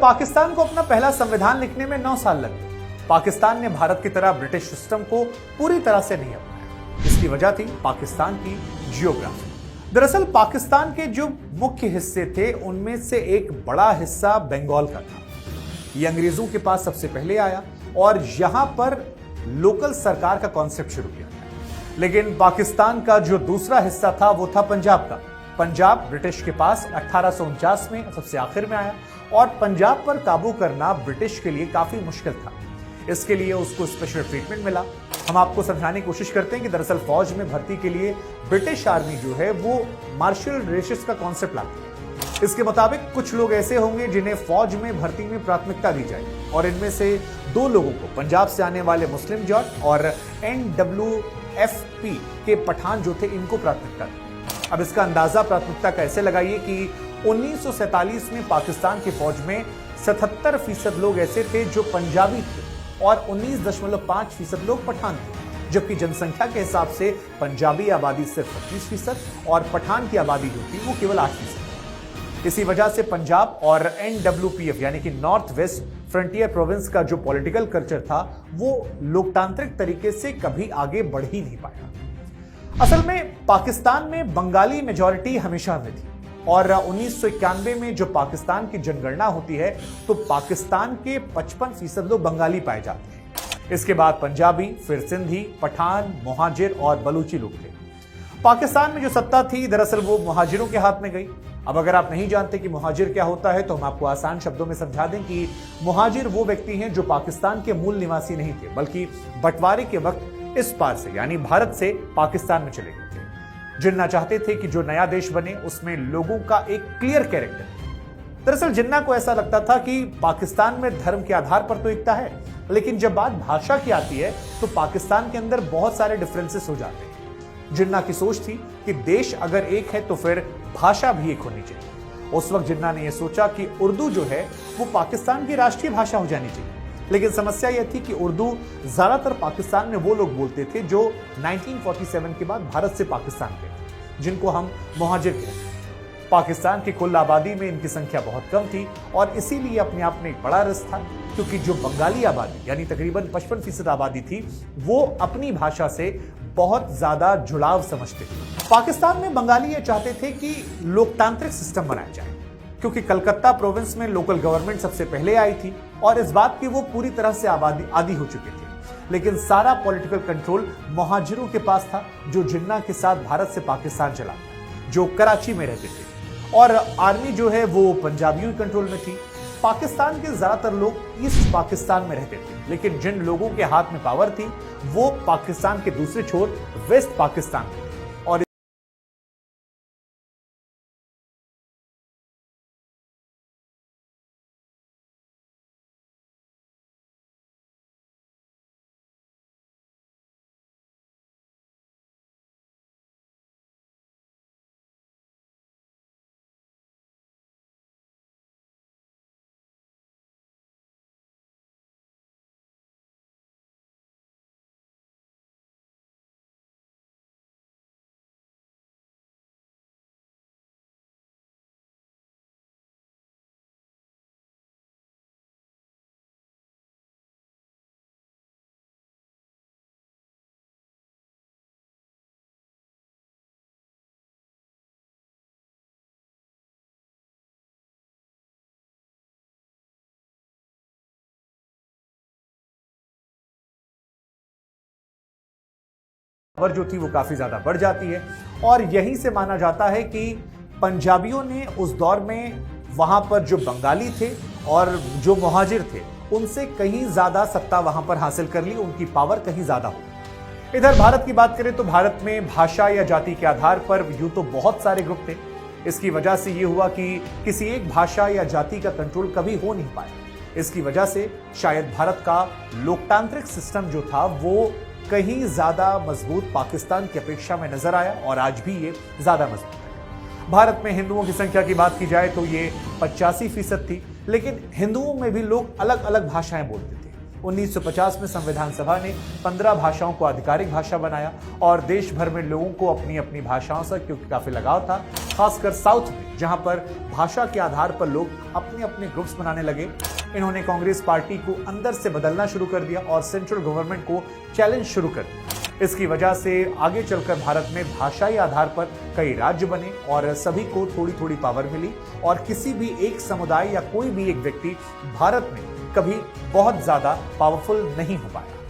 पाकिस्तान को अपना पहला संविधान लिखने में 9 साल लगे, पाकिस्तान ने भारत की तरह ब्रिटिश सिस्टम को पूरी तरह से नहीं अपनाया। इसकी वजह थी पाकिस्तान की जियोग्राफी। दरअसल पाकिस्तान के जो मुख्य हिस्से थे उनमें से एक बड़ा हिस्सा बंगाल का था। ये अंग्रेजों के पास सबसे पहले आया और यहां पर लोकल सरकार का कॉन्सेप्ट शुरू किया गया। लेकिन पाकिस्तान का जो दूसरा हिस्सा था वो था पंजाब का। पंजाब ब्रिटिश के पास 1849 में सबसे आखिर में आया और पंजाब पर काबू करना ब्रिटिश के लिए काफी मुश्किल था। इसके लिए उसको स्पेशल ट्रीटमेंट मिला। हम आपको समझाने की कोशिश करते हैं कि दरअसल फौज में भर्ती के लिए ब्रिटिश आर्मी जो है वो मार्शल रेशेस का कॉन्सेप्ट लाती है। इसके मुताबिक कुछ लोग ऐसे होंगे जिन्हें फौज में भर्ती में प्राथमिकता दी जाएगी और इनमें से 2 लोगों को पंजाब से आने वाले मुस्लिम जॉट और NWFP के पठान जो थे इनको प्राथमिकता दी। अब इसका अंदाजा प्राथमिकता का ऐसे लगाइए कि 1947 में पाकिस्तान की फौज में 77% लोग ऐसे थे जो पंजाबी थे और 19.5% लोग पठान थे, जबकि जनसंख्या के हिसाब से पंजाबी आबादी सिर्फ 25% और पठान की आबादी जो थी वो केवल 8%। इसी वजह से पंजाब और NWPF यानी कि नॉर्थ वेस्ट फ्रंटियर प्रोविंस का जो पॉलिटिकल कल्चर था वो लोकतांत्रिक तरीके से कभी आगे बढ़ ही नहीं पाया। असल में पाकिस्तान में बंगाली मेजॉरिटी हमेशा में थी और 1991 में जो पाकिस्तान की जनगणना होती है तो पाकिस्तान के 55% लोग बंगाली पाए जाते हैं। इसके बाद पंजाबी, फिर सिंधी, पठान, मुहाजिर और बलूची लोग थे। पाकिस्तान में जो सत्ता थी दरअसल वो मुहाजिरों के हाथ में गई। अब अगर आप नहीं जानते कि मुहाजिर क्या होता है तो हम आपको आसान शब्दों में समझा दें कि मुहाजिर वो व्यक्ति हैं जो पाकिस्तान के मूल निवासी नहीं थे बल्कि बंटवारे के वक्त इस पार से यानी भारत से पाकिस्तान में चले गए थे। जिन्ना चाहते थे कि जो नया देश बने उसमें लोगों का एक क्लियर कैरेक्टर। दरअसल जिन्ना को ऐसा लगता था कि पाकिस्तान में धर्म के आधार पर तो एकता है, लेकिन जब बात भाषा की आती है तो पाकिस्तान के अंदर बहुत सारे डिफरेंसेस हो जाते हैं। जिन्ना की सोच थी कि देश अगर एक है तो फिर भाषा भी एक होनी चाहिए। उस वक्त जिन्ना ने यह सोचा कि उर्दू जो है वो पाकिस्तान की राष्ट्रीय भाषा हो जानी चाहिए। लेकिन समस्या यह थी कि उर्दू ज्यादातर पाकिस्तान में वो लोग बोलते थे जो 1947 के बाद भारत से पाकिस्तान गए थे, जिनको हम मुहाजिर कहते हैं। पाकिस्तान की कुल आबादी में इनकी संख्या बहुत कम थी और इसीलिए अपने आप में एक बड़ा रिस्क था, क्योंकि जो बंगाली आबादी यानी तकरीबन 55% आबादी थी वो अपनी भाषा से बहुत ज्यादा जुड़ाव समझते थे। पाकिस्तान में बंगाली ये चाहते थे कि लोकतांत्रिक सिस्टम बनाया जाए, क्योंकि कलकत्ता प्रोविंस में लोकल गवर्नमेंट सबसे पहले आई थी और इस बात की वो पूरी तरह से आदी हो चुके थे। लेकिन सारा पॉलिटिकल कंट्रोल मुहाजिरों के पास था जो जिन्ना के साथ भारत से पाकिस्तान चला गया, जो कराची में रहते थे और आर्मी जो है वो पंजाबियों के कंट्रोल में थी। पाकिस्तान के ज्यादातर लोग ईस्ट पाकिस्तान में रहते थे, लेकिन जिन लोगों के हाथ में पावर थी वो पाकिस्तान के दूसरे छोर वेस्ट पाकिस्तान थे। और पावर जो थी वो काफी ज्यादा बढ़ जाती है और यहीं से माना जाता है कि पंजाबियों ने उस दौर में वहां पर जो बंगाली थे और जो मुहाजिर थे उनसे कहीं ज्यादा सत्ता वहां पर हासिल कर ली, उनकी पावर कहीं ज्यादा हो। इधर भारत की बात करें तो भारत में भाषा या जाति के आधार पर यूं तो बहुत सारे ग्रुप थे। इसकी वजह से यह हुआ कि किसी एक भाषा या जाति का कंट्रोल कभी हो नहीं पाया। इसकी वजह से शायद भारत का लोकतांत्रिक सिस्टम जो था वो कहीं ज्यादा मजबूत पाकिस्तान की अपेक्षा में नजर आया और आज भी ये ज्यादा मजबूत है। भारत में हिंदुओं की संख्या की बात की जाए तो ये 85% थी, लेकिन हिंदुओं में भी लोग अलग अलग भाषाएं बोलते थे। 1950 में संविधान सभा ने 15 भाषाओं को आधिकारिक भाषा बनाया और देश भर में लोगों को अपनी अपनी भाषाओं से क्योंकि काफी लगाव था, खासकर साउथ में जहां पर भाषा के आधार पर लोग अपने अपने ग्रुप्स बनाने लगे। इन्होंने कांग्रेस पार्टी को अंदर से बदलना शुरू कर दिया और सेंट्रल गवर्नमेंट को चैलेंज शुरू कर दिया। इसकी वजह से आगे चलकर भारत में भाषाई आधार पर कई राज्य बने और सभी को थोड़ी थोड़ी पावर मिली और किसी भी एक समुदाय या कोई भी एक व्यक्ति भारत में कभी बहुत ज्यादा पावरफुल नहीं हो पाया।